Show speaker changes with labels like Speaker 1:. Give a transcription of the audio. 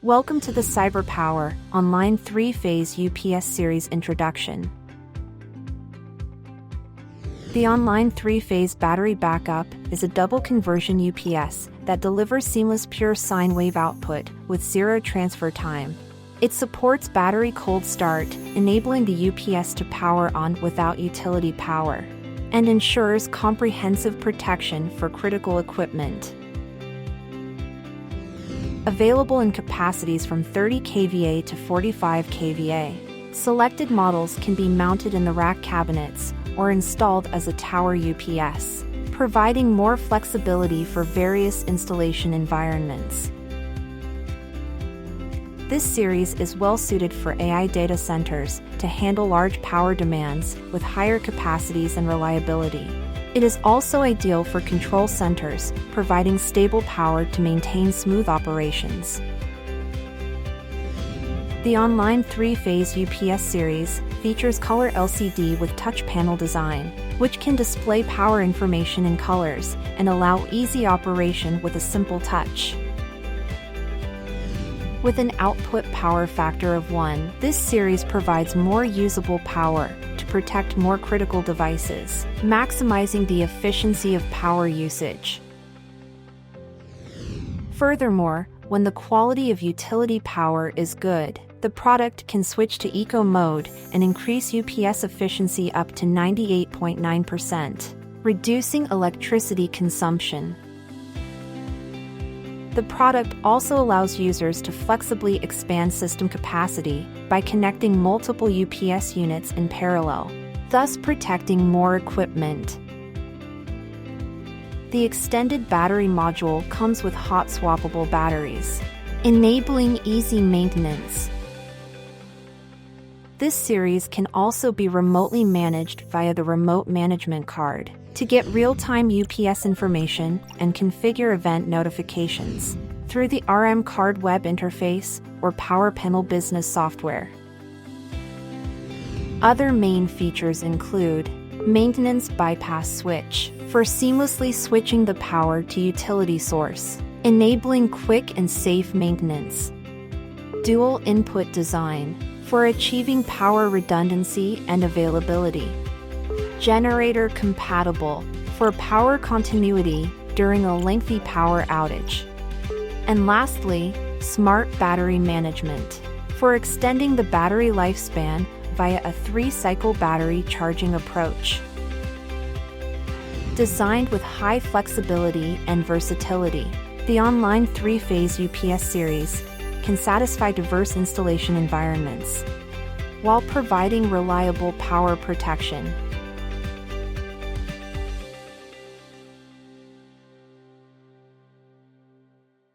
Speaker 1: Welcome to the CyberPower Online 3-Phase UPS Series Introduction. The Online 3-Phase Battery Backup is a double conversion UPS that delivers seamless pure sine wave output with zero transfer time. It supports battery cold start, enabling the UPS to power on without utility power, and ensures comprehensive protection for critical equipment. Available in capacities from 30 kVA to 45 kVA, selected models can be mounted in the rack cabinets or installed as a tower UPS, providing more flexibility for various installation environments. This series is well suited for AI data centers to handle large power demands with higher capacities and reliability. It is also ideal for control centers, providing stable power to maintain smooth operations. The Online 3-Phase UPS series features color LCD with touch panel design, which can display power information in colors and allow easy operation with a simple touch. With an output power factor of 1, this series provides more usable power to protect more critical devices, maximizing the efficiency of power usage. Furthermore, when the quality of utility power is good, the product can switch to eco mode and increase UPS efficiency up to 98.9%, reducing electricity consumption. The product also allows users to flexibly expand system capacity by connecting multiple UPS units in parallel, thus protecting more equipment. The extended battery module comes with hot swappable batteries, enabling easy maintenance. This series can also be remotely managed via the Remote Management Card to get real-time UPS information and configure event notifications through the RM Card web interface or PowerPanel business software. Other main features include Maintenance Bypass Switch for seamlessly switching the power to utility source, enabling quick and safe maintenance. Dual Input Design for achieving power redundancy and availability. Generator Compatible for power continuity during a lengthy power outage. And lastly, Smart Battery Management for extending the battery lifespan via a 3-cycle battery charging approach. Designed with high flexibility and versatility, the Online 3-Phase UPS series can satisfy diverse installation environments. While providing reliable power protection,